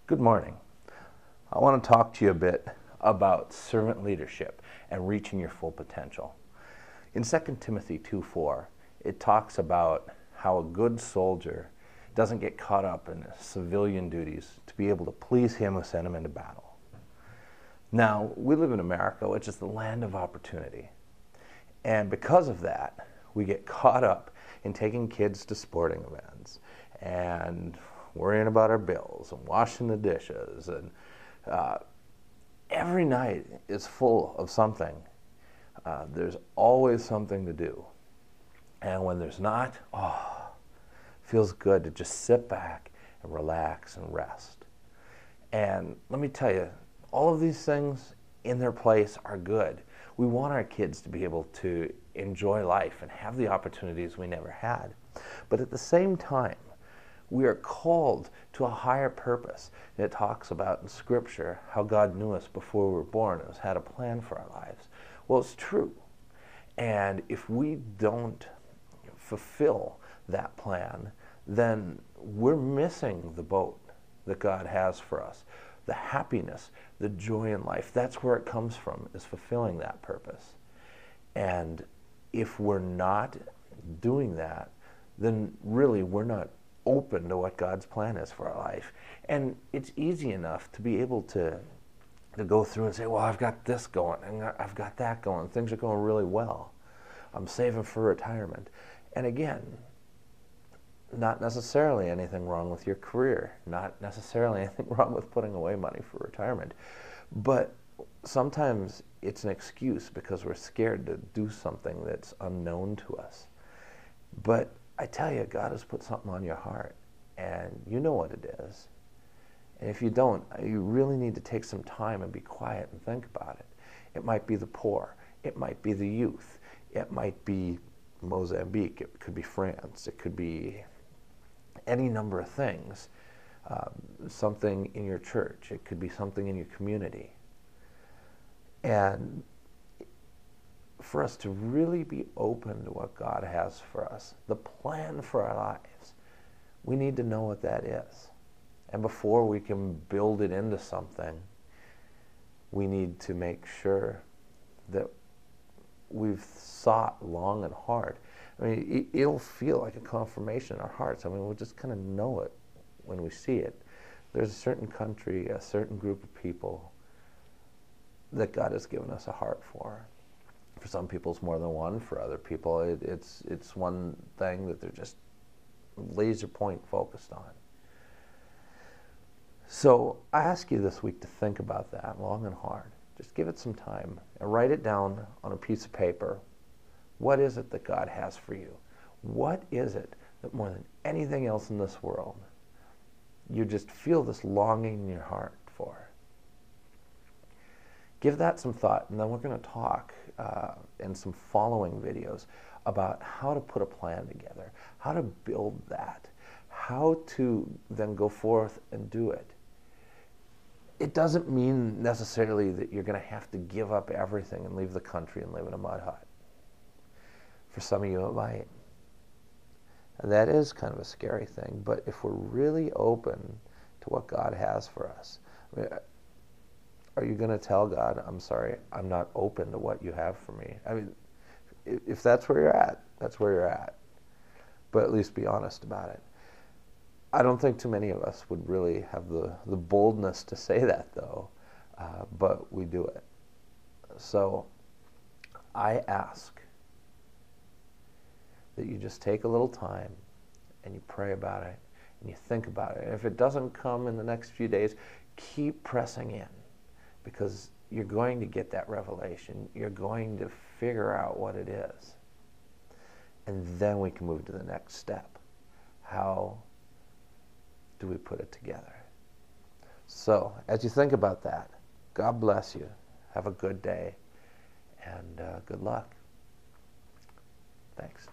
Good morning. I want to talk to you a bit about servant leadership and reaching your full potential. In 2 Timothy 2:4, it talks about how a good soldier doesn't get caught up in civilian duties to be able to please him who sent him into battle. Now, we live in America, which is the land of opportunity. And because of that, we get caught up in taking kids to sporting events and worrying about our bills and washing the dishes. And every night is full of something. There's always something to do. And when there's not, it feels good to just sit back and relax and rest. And let me tell you, all of these things in their place are good. We want our kids to be able to enjoy life and have the opportunities we never had. But at the same time, we are called to a higher purpose. It talks about in Scripture how God knew us before we were born and had a plan for our lives. Well, it's true. And if we don't fulfill that plan, then we're missing the boat that God has for us. The happiness, the joy in life, that's where it comes from, is fulfilling that purpose. And if we're not doing that, then really we're not open to what God's plan is for our life. And it's easy enough to be able to go through and say, well, I've got this going, and I've got that going. Things are going really well. I'm saving for retirement. And again, not necessarily anything wrong with your career, not necessarily anything wrong with putting away money for retirement. But sometimes it's an excuse because we're scared to do something that's unknown to us. But I tell you, God has put something on your heart, and you know what it is. And if you don't, you really need to take some time and be quiet and think about it. It might be the poor. It might be the youth. It might be Mozambique. It could be France. It could be any number of things. Something in your church. It could be something in your community. And for us to really be open to what God has for us, the plan for our lives, we need to know what that is. And before we can build it into something, we need to make sure that we've sought long and hard. I mean, it'll feel like a confirmation in our hearts. I mean, we'll just kind of know it when we see it. There's a certain country, a certain group of people that God has given us a heart for. For some people, it's more than one. For other people, it's one thing that they're just laser point focused on. So I ask you this week to think about that long and hard. Just give it some time and write it down on a piece of paper. What is it that God has for you? What is it that more than anything else in this world, you just feel this longing in your heart for? Give that some thought, and then we're going to talk in some following videos about how to put a plan together, how to build that, how to then go forth and do it. It doesn't mean necessarily that you're going to have to give up everything and leave the country and live in a mud hut. For some of you, it might. And that is kind of a scary thing, but if we're really open to what God has for us, I mean, are you going to tell God, I'm sorry, I'm not open to what you have for me? I mean, if that's where you're at, that's where you're at. But at least be honest about it. I don't think too many of us would really have the boldness to say that, though, but we do it. So I ask that you just take a little time and you pray about it and you think about it. And if it doesn't come in the next few days, keep pressing in. Because you're going to get that revelation. You're going to figure out what it is. And then we can move to the next step. How do we put it together? So, as you think about that, God bless you. Have a good day. And good luck. Thanks.